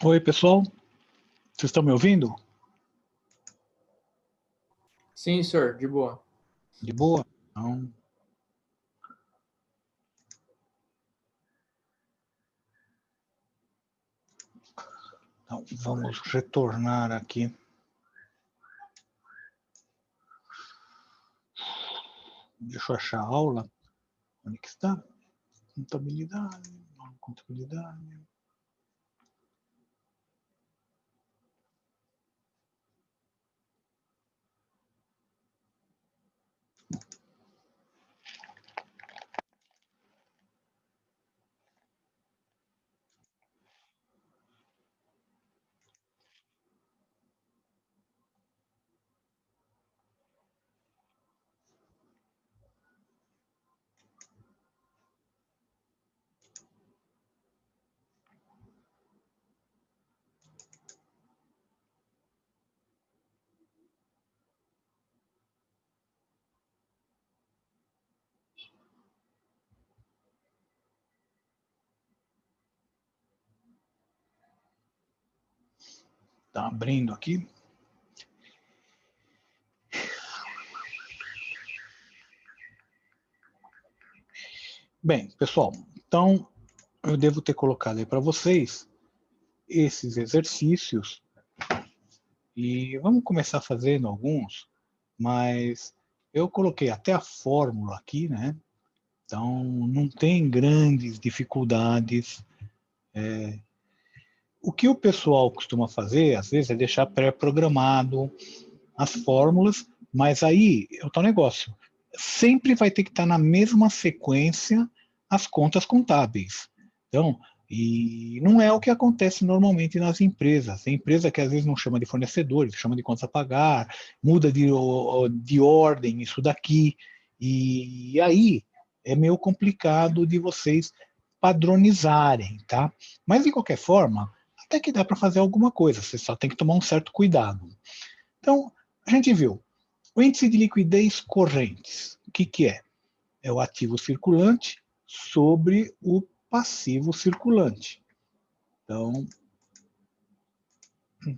Oi, pessoal. Vocês estão me ouvindo? Sim, senhor, de boa. De boa? Então, vamos retornar aqui. Deixa eu achar a aula. Onde que está? Contabilidade. Contabilidade. Está abrindo aqui. Bem, pessoal, então eu devo ter colocado aí para vocês esses exercícios e vamos começar fazendo alguns, mas eu coloquei até a fórmula aqui, né? Então não tem grandes dificuldades. O que o pessoal costuma fazer, às vezes, é deixar pré-programado as fórmulas, mas aí é o tal negócio. Sempre vai ter que estar na mesma sequência as contas contábeis. Então, e não é o que acontece normalmente nas empresas. Tem empresa que às vezes não chama de fornecedores, chama de contas a pagar, muda de ordem isso daqui, e aí é meio complicado de vocês padronizarem, tá? Mas de qualquer forma, até que dá para fazer alguma coisa, você só tem que tomar um certo cuidado. Então, a gente viu o índice de liquidez correntes. O que, que é? É o ativo circulante sobre o passivo circulante. Então, o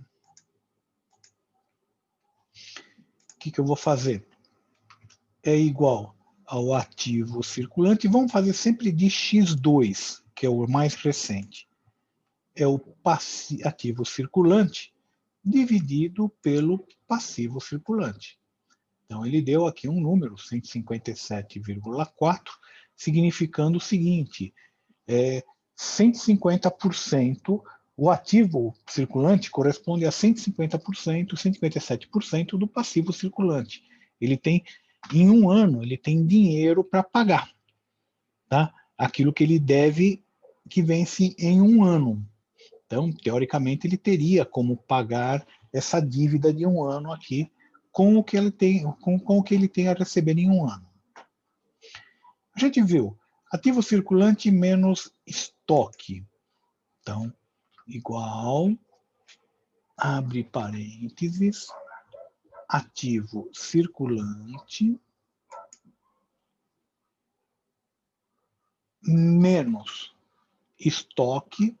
que, que eu vou fazer? É igual ao ativo circulante. Vamos fazer sempre de X2, que é o mais recente. É o ativo circulante dividido pelo passivo circulante. Então, ele deu aqui um número, 157,4, significando o seguinte, 150%, o ativo circulante corresponde a 150%, 157% do passivo circulante. Ele tem, em um ano, ele tem dinheiro para pagar, tá? Aquilo que ele deve, que vence em um ano. Então, teoricamente, ele teria como pagar essa dívida de um ano aqui com o que ele tem, com o que ele tem a receber em um ano. A gente viu ativo circulante menos estoque. Então, igual, abre parênteses, ativo circulante menos estoque.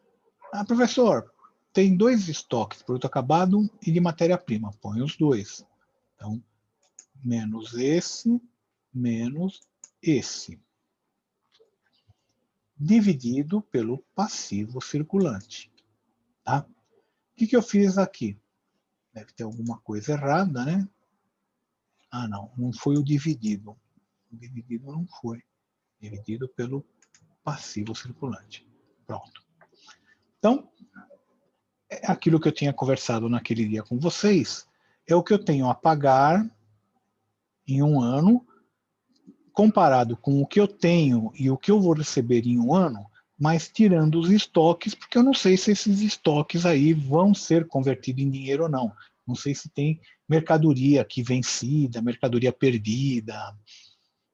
Ah, professor, tem dois estoques, produto acabado e de matéria-prima. Põe os dois. Então, menos esse, menos esse. Dividido pelo passivo circulante. Tá? O que eu fiz aqui? Deve ter alguma coisa errada, né? Ah, não foi o dividido. O dividido não foi. Dividido pelo passivo circulante. Pronto. Então, é aquilo que eu tinha conversado naquele dia com vocês, é o que eu tenho a pagar em um ano, comparado com o que eu tenho e o que eu vou receber em um ano, mas tirando os estoques, porque eu não sei se esses estoques aí vão ser convertidos em dinheiro ou não. Não sei se tem mercadoria aqui vencida, mercadoria perdida.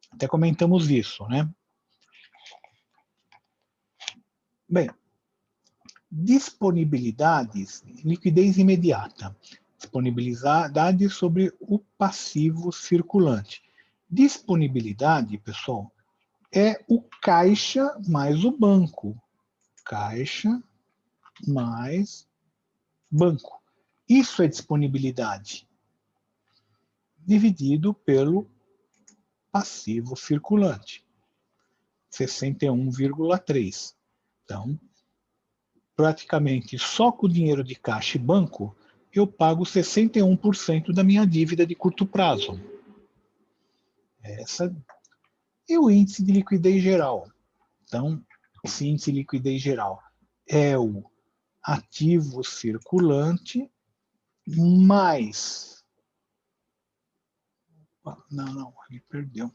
Até comentamos isso, né? Bem, disponibilidades, liquidez imediata. Disponibilidade sobre o passivo circulante. Disponibilidade, pessoal, é o caixa mais o banco. Caixa mais banco. Isso é disponibilidade, dividido pelo passivo circulante, 61,3. Então, praticamente só com o dinheiro de caixa e banco, eu pago 61% da minha dívida de curto prazo. Essa é o índice de liquidez geral. Então, esse índice de liquidez geral é o ativo circulante mais... Não, ele perdeu.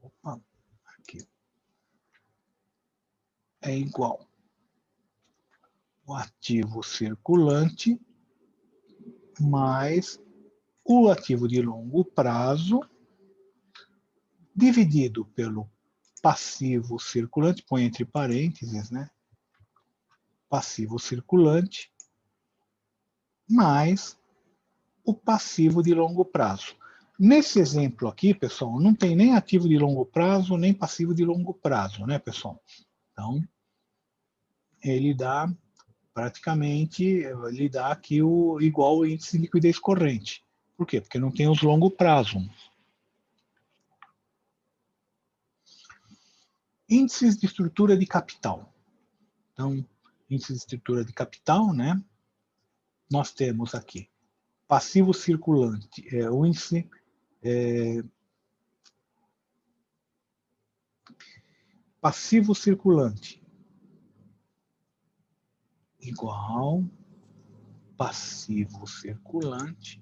Opa, aqui. É igual o ativo circulante mais o ativo de longo prazo dividido pelo passivo circulante, põe entre parênteses, né? Passivo circulante mais o passivo de longo prazo. Nesse exemplo aqui, pessoal, não tem nem ativo de longo prazo, nem passivo de longo prazo, né, pessoal? Então, ele dá praticamente, ele dá aqui o igual ao índice de liquidez corrente. Por quê? Porque não tem os longo prazo. Índices de estrutura de capital. Então, índice de estrutura de capital, né? Nós temos aqui passivo circulante, o índice passivo circulante igual passivo circulante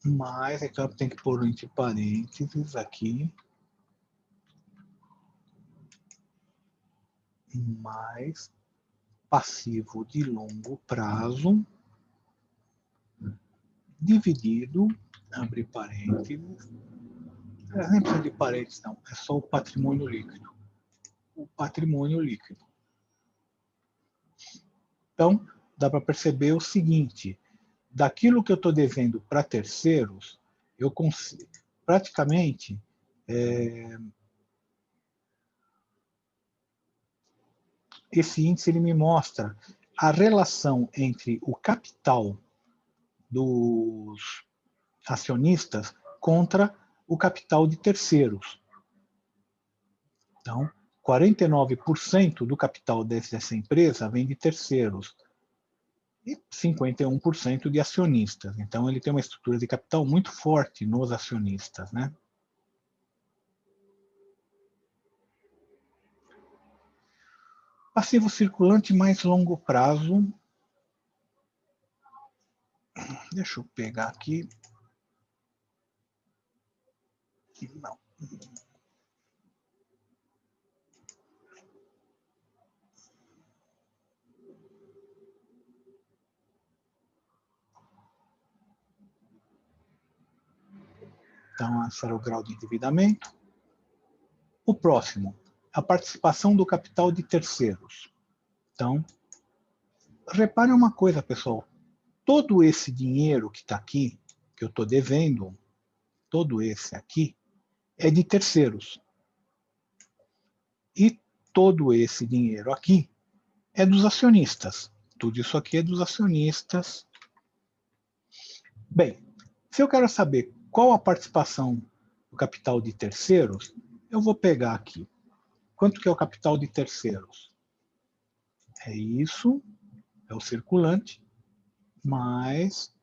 mais, é claro, tem que pôr entre parênteses aqui, mais passivo de longo prazo dividido, abre parênteses, nem precisa de parênteses não, é só o patrimônio líquido. O patrimônio líquido. Então, dá para perceber o seguinte, daquilo que eu estou devendo para terceiros, eu consigo, praticamente, esse índice ele me mostra a relação entre o capital dos acionistas contra o capital de terceiros. Então, 49% do capital dessa empresa vem de terceiros e 51% de acionistas. Então, ele tem uma estrutura de capital muito forte nos acionistas, né? Passivo circulante mais longo prazo. Deixa eu pegar aqui. Não. Então, esse era o grau de endividamento. O próximo, a participação do capital de terceiros. Então, reparem uma coisa, pessoal. Todo esse dinheiro que está aqui, que eu estou devendo, todo esse aqui, é de terceiros. E todo esse dinheiro aqui é dos acionistas. Tudo isso aqui é dos acionistas. Bem, se eu quero saber qual a participação do capital de terceiros, eu vou pegar aqui. Quanto que é o capital de terceiros? É isso, é o circulante, mais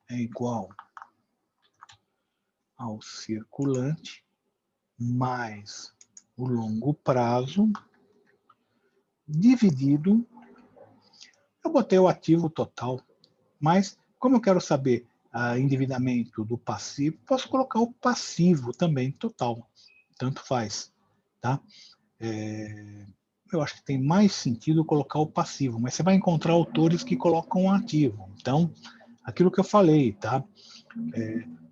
é igual ao circulante, mais o longo prazo, dividido, eu botei o ativo total, mas como eu quero saber o endividamento do passivo, posso colocar o passivo também total, tanto faz, tá? Eu acho que tem mais sentido colocar o passivo, mas você vai encontrar autores que colocam o ativo. Então, aquilo que eu falei, tá?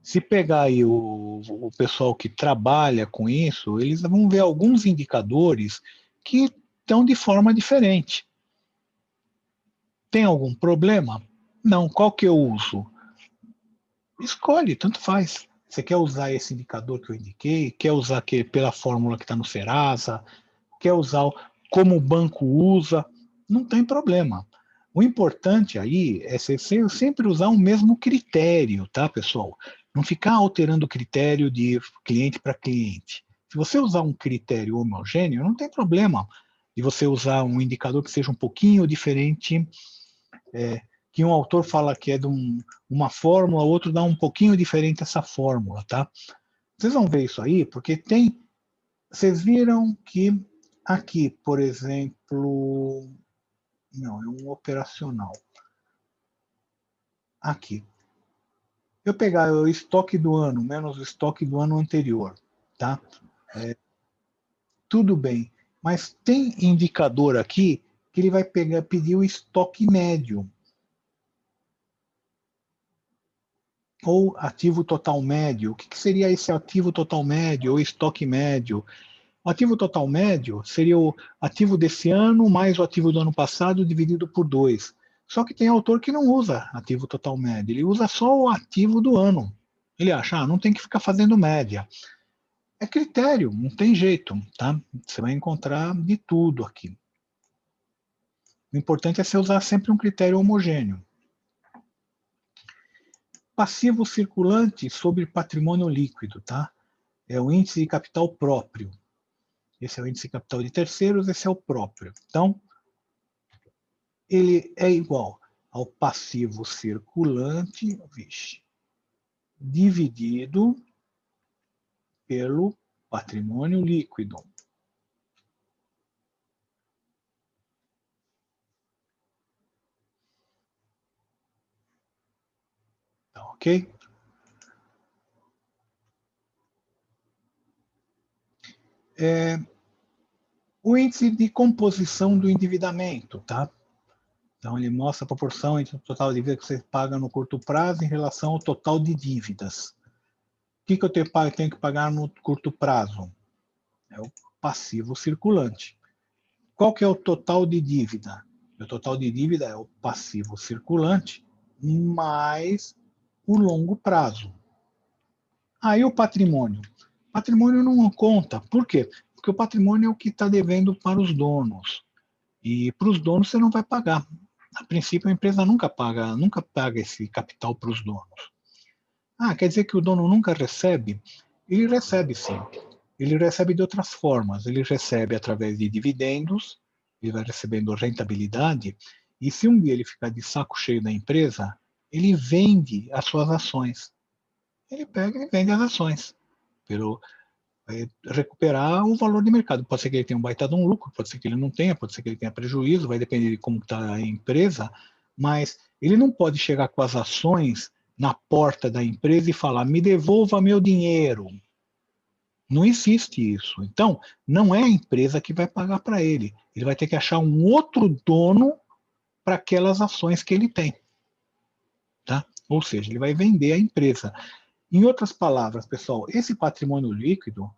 Se pegar aí o pessoal que trabalha com isso, eles vão ver alguns indicadores que estão de forma diferente. Tem algum problema? Não. Qual que eu uso? Escolhe, tanto faz. Você quer usar esse indicador que eu indiquei? Quer usar pela fórmula que está no Serasa? Quer usar como o banco usa? Não tem problema. O importante aí é você sempre usar o mesmo critério, tá, pessoal? Não ficar alterando o critério de cliente para cliente. Se você usar um critério homogêneo, não tem problema de você usar um indicador que seja um pouquinho diferente, que um autor fala que é de uma fórmula, outro dá um pouquinho diferente essa fórmula, tá? Vocês vão ver isso aí, porque vocês viram que aqui, por exemplo, não, é um operacional. Aqui. Eu pegar o estoque do ano menos o estoque do ano anterior, tá? Tudo bem, mas tem indicador aqui que ele vai pedir o estoque médio. Ou ativo total médio. O que seria esse ativo total médio ou estoque médio? O ativo total médio seria o ativo desse ano mais o ativo do ano passado dividido por 2. Só que tem autor que não usa ativo total médio, ele usa só o ativo do ano. Ele acha, não tem que ficar fazendo média. É critério, não tem jeito, tá? Você vai encontrar de tudo aqui. O importante é você usar sempre um critério homogêneo. Passivo circulante sobre patrimônio líquido, tá? É o índice de capital próprio. Esse é o índice de capital de terceiros, esse é o próprio. Então, ele é igual ao passivo circulante, dividido pelo patrimônio líquido. Tá ok? O índice de composição do endividamento, tá? Então, ele mostra a proporção entre o total de dívida que você paga no curto prazo em relação ao total de dívidas. O que eu tenho que pagar no curto prazo? É o passivo circulante. Qual que é o total de dívida? O total de dívida é o passivo circulante mais o longo prazo. Aí o patrimônio. Patrimônio não conta. Por quê? Porque o patrimônio é o que está devendo para os donos. E para os donos você não vai pagar. A princípio a empresa nunca paga esse capital para os donos. Ah, quer dizer que o dono nunca recebe? Ele recebe sim. Ele recebe de outras formas. Ele recebe através de dividendos, ele vai recebendo rentabilidade, e se um dia ele ficar de saco cheio da empresa, ele vende as suas ações. Ele pega e vende as ações, pelo recuperar o valor de mercado. Pode ser que ele tenha um baita de um lucro, pode ser que ele não tenha, pode ser que ele tenha prejuízo, vai depender de como está a empresa, mas ele não pode chegar com as ações na porta da empresa e falar, me devolva meu dinheiro. Não existe isso. Então, não é a empresa que vai pagar para ele. Ele vai ter que achar um outro dono para aquelas ações que ele tem. Tá? Ou seja, ele vai vender a empresa. Em outras palavras, pessoal, esse patrimônio líquido,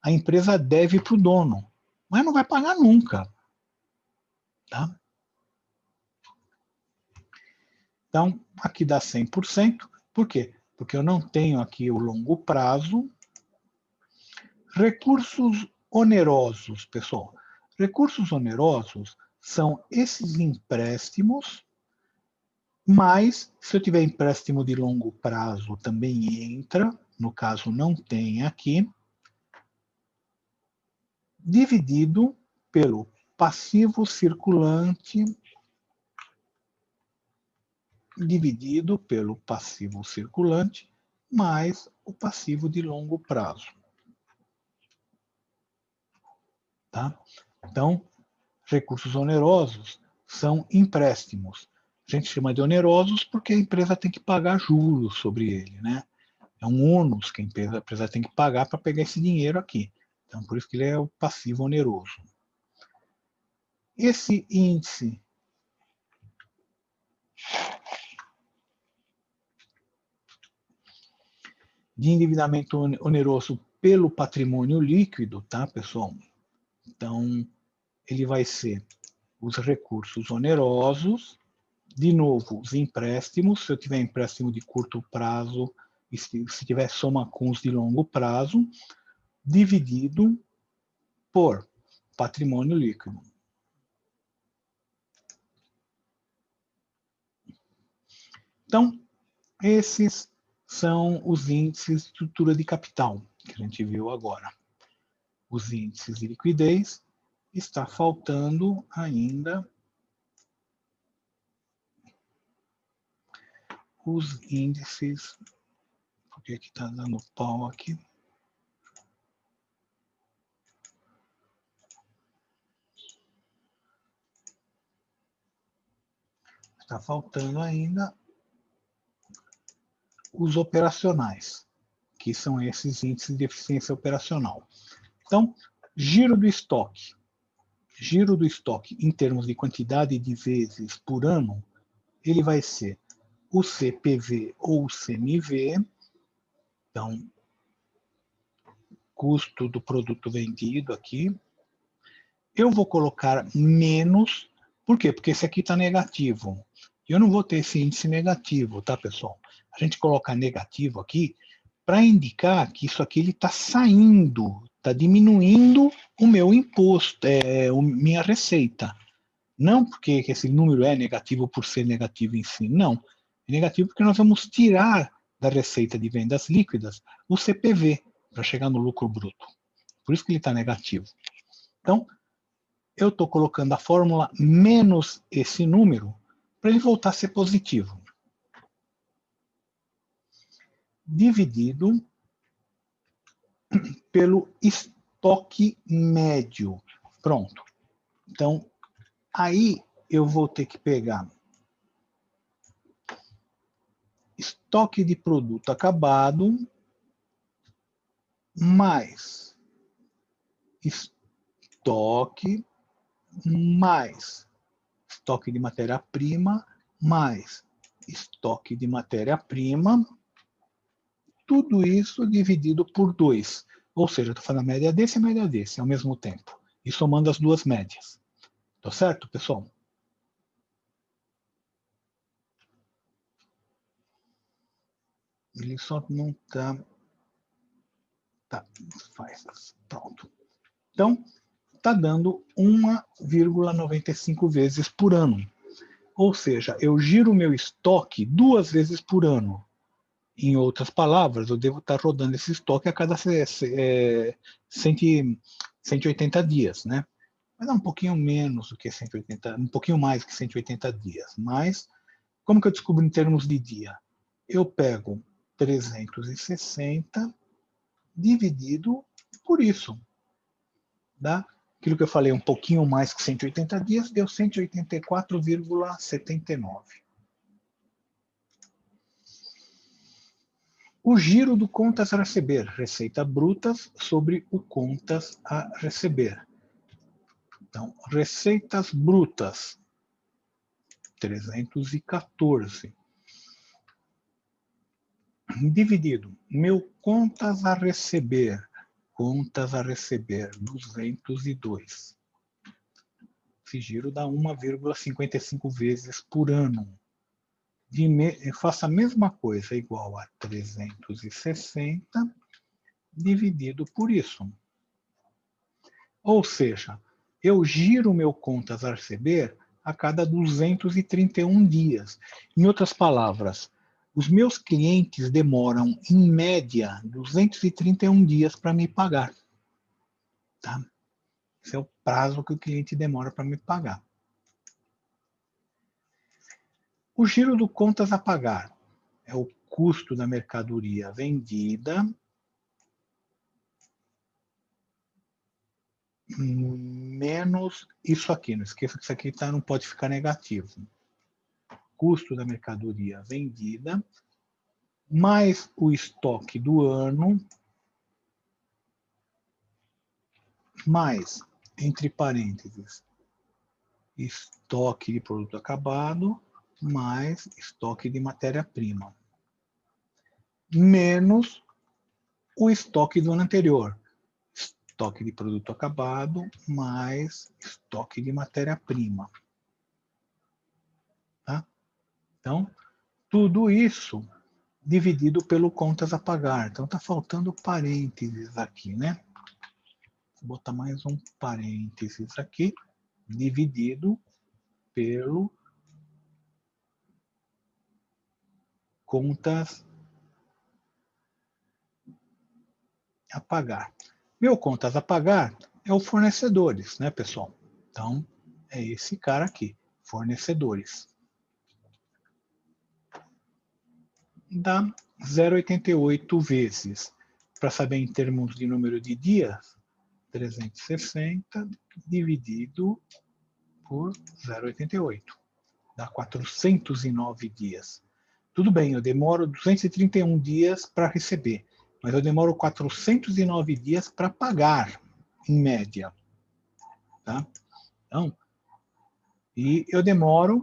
a empresa deve para o dono, mas não vai pagar nunca. Tá? Então, aqui dá 100%. Por quê? Porque eu não tenho aqui o longo prazo. Recursos onerosos, pessoal. Recursos onerosos são esses empréstimos, mas se eu tiver empréstimo de longo prazo também entra, no caso não tem aqui, dividido pelo passivo circulante, dividido pelo passivo circulante, mais o passivo de longo prazo. Tá? Então, recursos onerosos são empréstimos. A gente chama de onerosos porque a empresa tem que pagar juros sobre ele, né? É um ônus que a empresa tem que pagar para pegar esse dinheiro aqui. Então, por isso que ele é o passivo oneroso. Esse índice de endividamento oneroso pelo patrimônio líquido, tá, pessoal? Então, ele vai ser os recursos onerosos, de novo, os empréstimos, se eu tiver empréstimo de curto prazo, e se tiver soma com os de longo prazo, dividido por patrimônio líquido. Então, esses são os índices de estrutura de capital que a gente viu agora. Os índices de liquidez, está faltando ainda os índices. Por que está dando pau aqui? Está faltando ainda os operacionais, que são esses índices de eficiência operacional. Então, giro do estoque. Giro do estoque em termos de quantidade de vezes por ano, ele vai ser o CPV ou o CMV. Então, custo do produto vendido aqui. Eu vou colocar menos, por quê? Porque esse aqui está negativo. Eu não vou ter esse índice negativo, tá, pessoal? A gente coloca negativo aqui para indicar que isso aqui está saindo, está diminuindo o meu imposto, minha receita. Não porque esse número é negativo por ser negativo em si, não. É negativo porque nós vamos tirar da receita de vendas líquidas o CPV para chegar no lucro bruto. Por isso que ele está negativo. Então, eu estou colocando a fórmula menos esse número para ele voltar a ser positivo. Dividido pelo estoque médio. Pronto. Então, aí eu vou ter que pegar estoque de produto acabado mais estoque mais estoque de matéria-prima mais estoque de matéria-prima, tudo isso dividido por 2. Ou seja, estou fazendo a média desse e a média desse ao mesmo tempo. E somando as duas médias. Tá certo, pessoal? Ele só não está... Tá, faz. Pronto. Então, está dando 1,95 vezes por ano. Ou seja, eu giro o meu estoque 2 vezes por ano. Em outras palavras, eu devo estar rodando esse estoque a cada 180 dias, né? Mas é um pouquinho menos do que 180, um pouquinho mais que 180 dias. Mas, como que eu descubro em termos de dia? Eu pego 360 dividido por isso. Tá? Aquilo que eu falei, um pouquinho mais que 180 dias, deu 184,79. O giro do contas a receber, receita brutas sobre o contas a receber. Então, receitas brutas, 314. Dividido, meu contas a receber, 202. Esse giro dá 1,55 vezes por ano. Eu faço a mesma coisa, igual a 360 dividido por isso. Ou seja, eu giro meu contas a receber a cada 231 dias. Em outras palavras, os meus clientes demoram, em média, 231 dias para me pagar. Tá? Esse é o prazo que o cliente demora para me pagar. O giro do contas a pagar é o custo da mercadoria vendida menos isso aqui. Não esqueça que isso aqui não pode ficar negativo. Custo da mercadoria vendida mais o estoque do ano mais, entre parênteses, estoque de produto acabado mais estoque de matéria-prima menos o estoque do ano anterior. Estoque de produto acabado mais estoque de matéria-prima. Tá? Então, tudo isso dividido pelo contas a pagar. Então, está faltando parênteses aqui, né? Vou botar mais um parênteses aqui, dividido pelo contas a pagar. Meu contas a pagar é o fornecedores, né, pessoal? Então, é esse cara aqui, fornecedores. Dá 0,88 vezes, para saber em termos de número de dias, 360 dividido por 0,88. Dá 409 dias. Tudo bem, eu demoro 231 dias para receber, mas eu demoro 409 dias para pagar, em média. Tá? Então, e eu demoro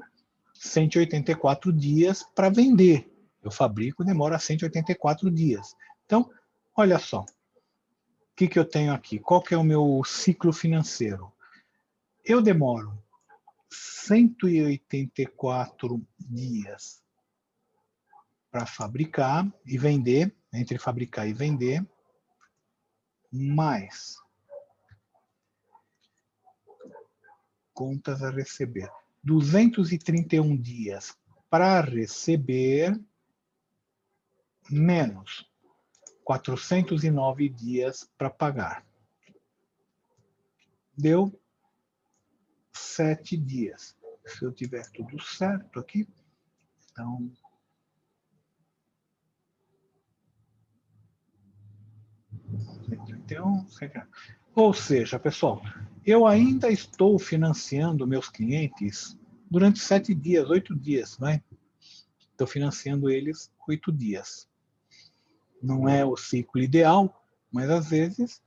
184 dias para vender. Eu fabrico, demora 184 dias. Então, olha só, o que eu tenho aqui? Qual que é o meu ciclo financeiro? Eu demoro 184 dias para fabricar e vender, entre fabricar e vender, mais contas a receber. 231 dias para receber, menos 409 dias para pagar. Deu 7 dias. Se eu tiver tudo certo aqui, então... Ou seja, pessoal, eu ainda estou financiando meus clientes durante 7 dias, 8 dias, né? Estou financiando eles 8 dias. Não é o ciclo ideal, mas às vezes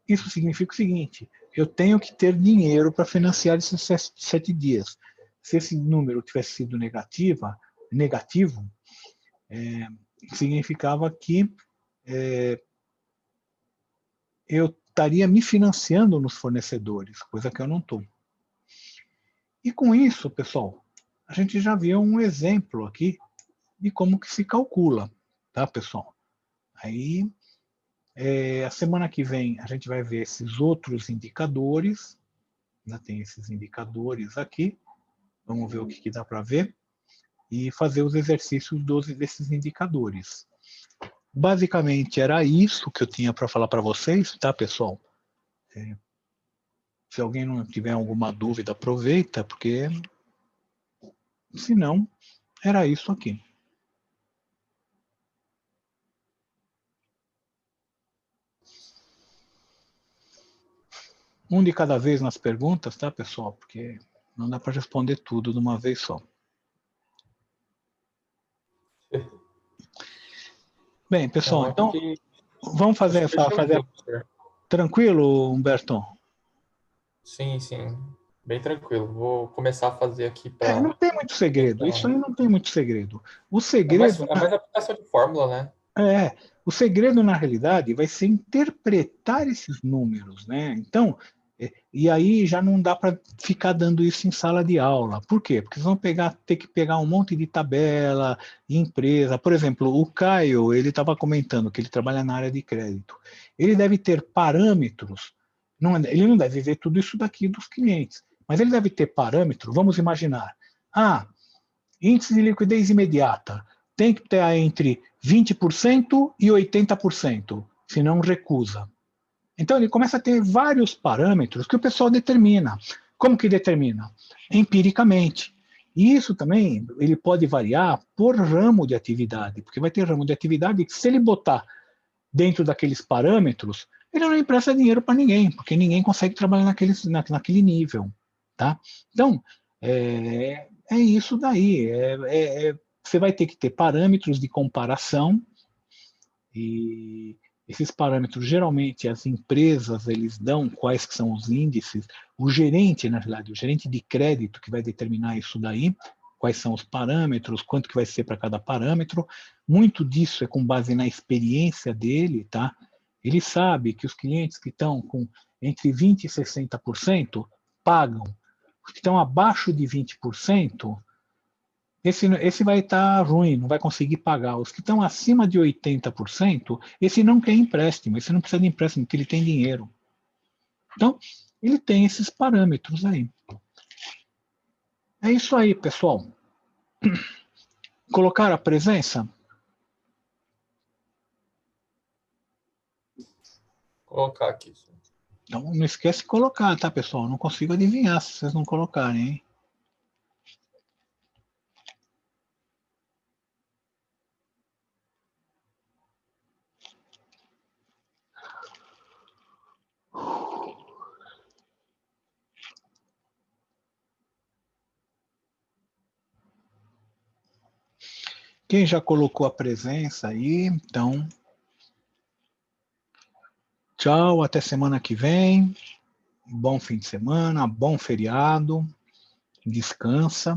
isso significa o seguinte: eu tenho que ter dinheiro para financiar esses 7 dias. Se esse número tivesse sido negativo, significava que eu estaria me financiando nos fornecedores, coisa que eu não estou. E com isso, pessoal, a gente já viu um exemplo aqui de como que se calcula, tá, pessoal? Aí, a semana que vem, a gente vai ver esses outros indicadores. Já tem esses indicadores aqui. Vamos ver o que dá para ver. E fazer os exercícios desses indicadores. Basicamente, era isso que eu tinha para falar para vocês, tá, pessoal? Se alguém não tiver alguma dúvida, aproveita, porque se não, era isso aqui. Um de cada vez nas perguntas, tá, pessoal? Porque não dá para responder tudo de uma vez só. Bem, pessoal, então vamos fazer tranquilo, Humberto? Sim, sim. Bem tranquilo. Vou começar a fazer aqui para... não tem muito segredo. Isso aí não tem muito segredo. O segredo... É mais aplicação de fórmula, né? O segredo, na realidade, vai ser interpretar esses números, né? Então, e aí já não dá para ficar dando isso em sala de aula. Por quê? Porque vocês vão ter que pegar um monte de tabela, empresa. Por exemplo, o Caio, ele estava comentando que ele trabalha na área de crédito. Ele deve ter parâmetros, ele não deve ver tudo isso daqui dos clientes, mas ele deve ter parâmetros, vamos imaginar. Índice de liquidez imediata tem que ter entre 20% e 80%, senão recusa. Então, ele começa a ter vários parâmetros que o pessoal determina. Como que determina? Empiricamente. E isso também ele pode variar por ramo de atividade, porque vai ter ramo de atividade que, se ele botar dentro daqueles parâmetros, ele não empresta dinheiro para ninguém, porque ninguém consegue trabalhar naquele nível. Tá? Então, é isso daí. Você vai ter que ter parâmetros de comparação, e esses parâmetros, geralmente, as empresas, eles dão quais que são os índices. O gerente, na verdade, o gerente de crédito que vai determinar isso daí, quais são os parâmetros, quanto que vai ser para cada parâmetro. Muito disso é com base na experiência dele, tá? Ele sabe que os clientes que estão com entre 20% e 60% pagam. Os que estão abaixo de 20%, esse vai estar ruim, não vai conseguir pagar. Os que estão acima de 80%, esse não quer empréstimo, esse não precisa de empréstimo, porque ele tem dinheiro. Então, ele tem esses parâmetros aí. É isso aí, pessoal. Colocar a presença? Colocar aqui. Então, não esquece de colocar, tá, pessoal? Não consigo adivinhar se vocês não colocarem, hein? Quem já colocou a presença aí, então, tchau, até semana que vem. Bom fim de semana, bom feriado, descansa.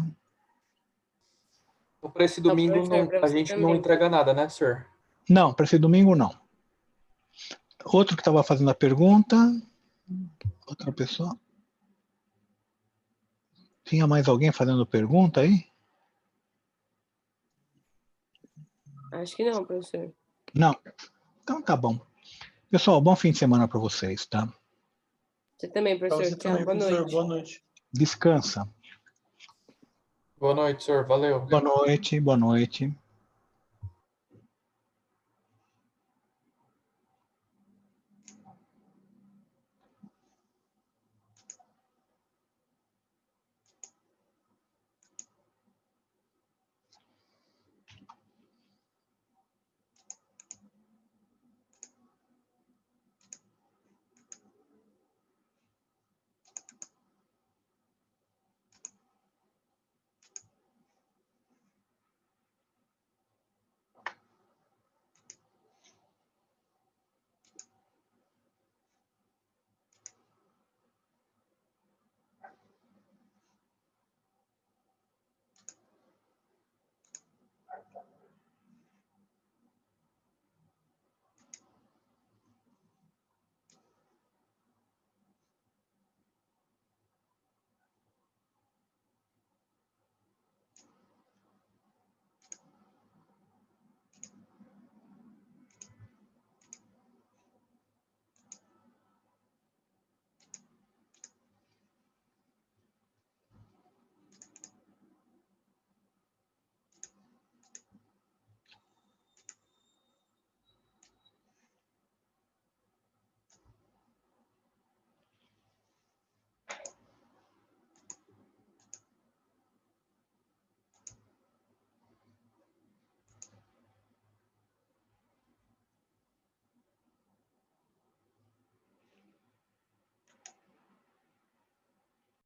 Então, para esse Tá bom, domingo senhor, pra a você gente não também. entrega nada, né, senhor? Não, para esse domingo não. Outro que estava fazendo a pergunta, outra pessoa. Tinha mais alguém fazendo pergunta aí? Acho que não, professor. Não. Então tá bom. Pessoal, bom fim de semana para vocês, tá? Você também, Para professor. você Tchau, também, boa professor. noite. Boa noite. Descansa. Boa noite, senhor. Valeu. Boa noite, boa noite.